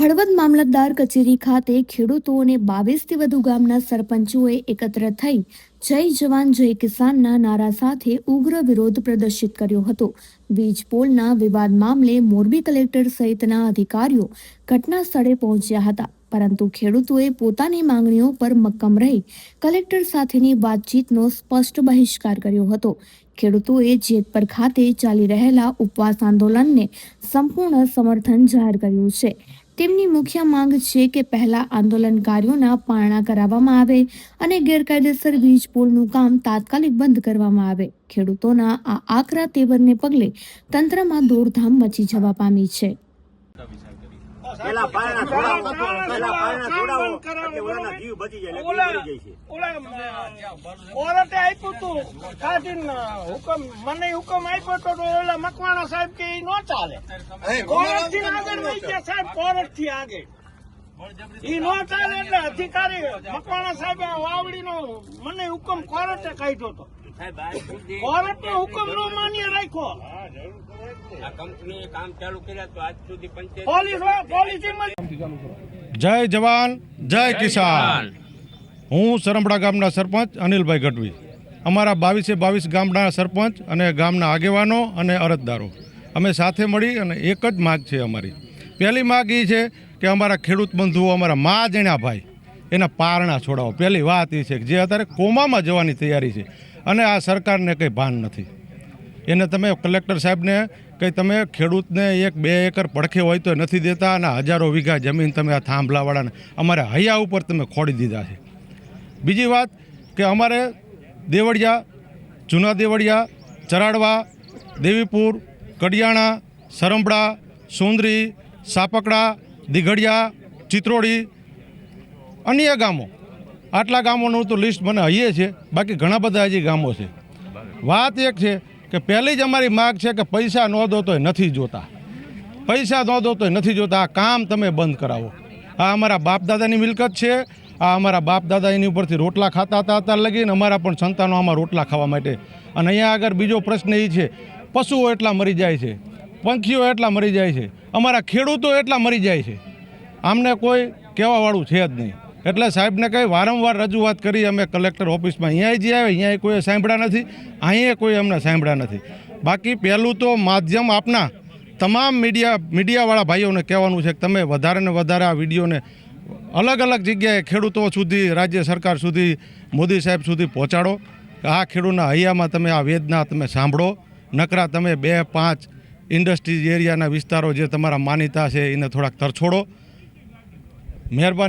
હળવદ મામલતદાર કચેરી ખાતે ખેડૂતો અને 22થી વધુ ગામના સરપંચોએ એકત્ર થઈ જય જવાન જય કિસાનના નારા સાથે ઉગ્ર વિરોધ પ્રદર્શિત કર્યો હતો। વીજ પોલના વિવાદ મામલે મોરબી કલેક્ટર સહિતના અધિકારીઓ ઘટના સ્થળે પહોંચ્યા હતા, પરંતુ ખેડૂતોએ પોતાની માંગણીઓ પર મક્કમ રહી કલેક્ટર સાથેની વાતચીતનો સ્પષ્ટ બહિષ્કાર કર્યો હતો। ખેડૂતોએ જેતપર ખાતે ચાલી રહેલા ઉપવાસ આંદોલનને સંપૂર્ણ સમર્થન જાહેર કર્યું છે। તેમની મુખ્ય માંગ છે કે પહેલા આંદોલનકારીઓના પારણા કરાવવામાં આવે અને ગેરકાયદેસર વીજ પોલનું કામ તાત્કાલિક બંધ કરવામાં આવે। ખેડૂતોના આ આકરા તેવરને પગલે તંત્રમાં દોડધામ મચી જવા પામી છે। મકવાણા સાહેબ કે ઈ નો ચાલે, કોર્ટથી આગળ વહી ગયા સાહેબ, કોર્ટથી આગળ ઈ નો ચાલે એટલે અધિકારી મકવાણા સાહેબ વાવડીનો મને હુકમ કોર્ટે કાઢ્યો હતો, કોર્ટનો હુકમ નો માન્ય રાખ્યો। આ કંપનીએ કામ ચાલુ કર્યા તો આજ સુધી જય જવાન જય કિસાન। હું સરંબડા ગામના સરપંચ અનિલભાઈ ગઢવી। અમારા 22 ગામના સરપંચ અને ગામના આગેવાનો અને અરજદારો અમે સાથે મળી અને એક જ માગ છે અમારી। પહેલી માગ એ છે કે અમારા ખેડૂત બંધુઓ, અમારા મા જણ્યા ભાઈ, એના પારણા છોડાવો। પહેલી વાત એ છે કે જે અત્યારે કોમામાં જવાની તૈયારી છે અને આ સરકારને કંઈ ભાન નથી। એને તમે કલેક્ટર સાહેબને કંઈ તમે ખેડૂતને 1-2 એકર પડખે હોય તો નથી દેતા, અને હજારો વીઘા જમીન તમે આ થાંભલાવાળાને અમારે હૈયા ઉપર તમે ખોડી દીધા છે। બીજી વાત કે અમારે દેવળિયા, જૂના દેવળિયા, ચરાડવા, દેવીપુર, કડિયાણા, સરંબડા, સુંદરી, સાપકડા, દીઘડિયા, ચિત્રોડી, અન્ય ગામો, આટલા ગામોનું તો લિસ્ટ મને હૈયે છે, બાકી ઘણા બધા હજી ગામો છે। વાત એક છે કે પહેલી જ અમારી માગ છે કે પૈસા ન દો તોય નથી જોતા, પૈસા ન દો તોય નથી જોતા, આ કામ તમે બંધ કરાવો। આ અમારા બાપ દાદાની મિલકત છે, આ અમારા બાપ દાદા એની ઉપરથી રોટલા ખાતા હતા, અત્યારે લગીને અમારા પણ સંતાનો આમાં રોટલા ખાવા માટે। અને અહીંયા આગળ બીજો પ્રશ્ન એ છે, પશુઓ એટલા મરી જાય છે, પંખીઓ એટલા મરી જાય છે, અમારા ખેડૂતો એટલા મરી જાય છે, આમને કોઈ કહેવાવાળું છે જ નહીં। એટલે સાહેબને કંઈ વારંવાર રજૂઆત કરી અમે કલેક્ટર ઓફિસમાં, અહીંયા જે આવે અહીંયા કોઈ સાંભળ્યા નથી, અહીંયા કોઈ અમને સાંભળ્યા નથી। બાકી પહેલું તો માધ્યમ આપના તમામ મીડિયાવાળા ભાઈઓને કહેવાનું છે કે તમે વધારે ને વધારે આ વિડીયોને અલગ અલગ જગ્યાએ ખેડૂતો સુધી, રાજ્ય સરકાર સુધી, મોદી સાહેબ સુધી પહોંચાડો। આ ખેડૂતના હૈયામાં તમે આ વેદના તમે સાંભળો, નકરા તમે 2-5 ઇન્ડસ્ટ્રીઝ એરિયાના વિસ્તારો જે તમારા માનીતા છે એને થોડાક તરછોડો। મહેરબાની।